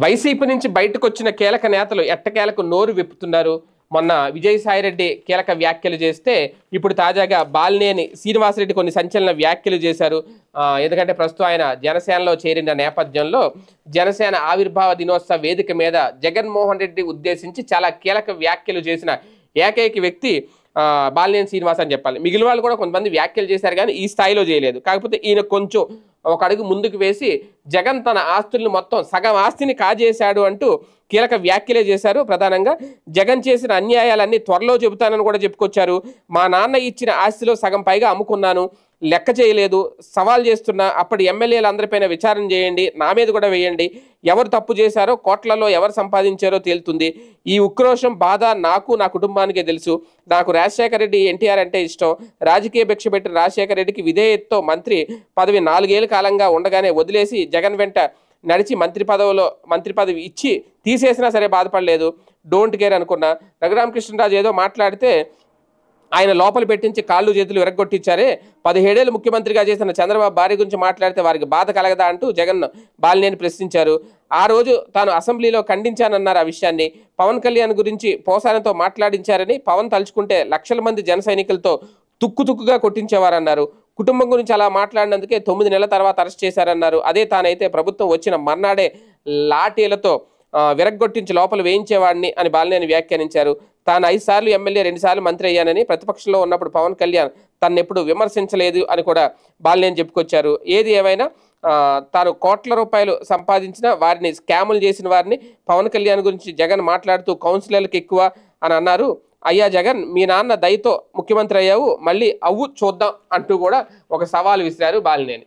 YCP నుంచి బయటకొచ్చిన కీలక నేతలు ఎట్టకేలకు నోరు విప్పుతున్నారు. మొన్న విజయసాయిరెడ్డి కీలక వ్యాఖ్యలు చేస్తే ఇప్పుడు తాజాగా బాలినేని శ్రీనివాసరెడ్డి కొన్ని సంచలన వ్యాఖ్యలు చేశారు. ఎందుకంటే ప్రస్తుతం ఆయన జనసేనలో చేరిన నేపథ్యంలో జనసేన ఆవిర్భావ దినోత్సవ వేదిక మీద జగన్మోహన్ రెడ్డి ఉద్దేశించి చాలా కీలక వ్యాఖ్యలు చేసిన ఏకైక వ్యక్తి బాలినేని శ్రీనివాస్ అని చెప్పాలి. మిగిలిన వాళ్ళు కూడా కొంతమంది వ్యాఖ్యలు చేశారు కానీ ఈ స్థాయిలో చేయలేదు. కాకపోతే ఈయన కొంచెం ఒక అడుగు ముందుకు వేసి జగన్ తన ఆస్తుల్ని మొత్తం సగం ఆస్తిని కాజేశాడు అంటూ కీలక వ్యాఖ్యలే చేశారు. ప్రధానంగా జగన్ చేసిన అన్యాయాలన్నీ త్వరలో చెబుతానని కూడా చెప్పుకొచ్చారు. మా నాన్న ఇచ్చిన ఆస్తిలో సగం పైగా అమ్ముకున్నాను, లెక్క చేయలేదు, సవాల్ చేస్తున్నా. అప్పటి ఎమ్మెల్యేలు అందరిపైన విచారణ చేయండి, నా మీద కూడా వేయండి. ఎవరు తప్పు చేశారో, కోట్లలో ఎవరు సంపాదించారో తేలుతుంది. ఈ ఉక్రోషం బాధ నాకు, నా కుటుంబానికే తెలుసు. నాకు రాజశేఖర రెడ్డి, ఎన్టీఆర్ అంటే ఇష్టం. రాజకీయ భిక్ష పెట్టిన రాజశేఖర రెడ్డికి విధేయతతో మంత్రి పదవి 4 ఏళ్ల కాలంగా ఉండగానే వదిలేసి జగన్ వెంట నడిచి మంత్రి పదవి ఇచ్చి తీసేసినా సరే బాధపడలేదు. డోంట్ కేర్ అనుకున్నా. రఘురామకృష్ణరాజు ఏదో మాట్లాడితే ఆయన లోపల పెట్టించి కాళ్ళు చేతులు విరగొట్టించారే. 17 ఏళ్ళు ముఖ్యమంత్రిగా చేసిన చంద్రబాబు భార్య గురించి మాట్లాడితే వారికి బాధ కలగదా అంటూ జగన్ బాలినేని ప్రశ్నించారు. ఆ రోజు తాను అసెంబ్లీలో ఖండించానన్నారు ఆ విషయాన్ని. పవన్ కళ్యాణ్ గురించి పోసానతో మాట్లాడించారని, పవన్ తలుచుకుంటే లక్షల మంది జన సైనికులతో తుక్కుగా కొట్టించేవారన్నారు. కుటుంబం గురించి అలా మాట్లాడినందుకే 9 నెలల తర్వాత అరెస్ట్ చేశారన్నారు. అదే తానైతే ప్రభుత్వం వచ్చిన మర్నాడే లాఠీలతో విరగ్గొట్టించి లోపల వేయించేవాడిని అని బాలినేని వ్యాఖ్యానించారు. తాను 5 సార్లు ఎమ్మెల్యే, 2 సార్లు మంత్రి అయ్యానని, ప్రతిపక్షంలో ఉన్నప్పుడు పవన్ కళ్యాణ్ తనెప్పుడు విమర్శించలేదు అని కూడా బాలినేని చెప్పుకొచ్చారు. ఏది ఏమైనా తాను కోట్ల రూపాయలు సంపాదించిన వారిని, స్కాములు చేసిన వారిని, పవన్ కళ్యాణ్ గురించి జగన్ మాట్లాడుతూ కౌన్సిలర్లకు ఎక్కువ అని అన్నారు. అయ్యా జగన్, మీ నాన్న దయతో ముఖ్యమంత్రి అయ్యావు, మళ్ళీ అవ్వు చూద్దాం అంటూ కూడా ఒక సవాల్ విసిరారు బాలినేని.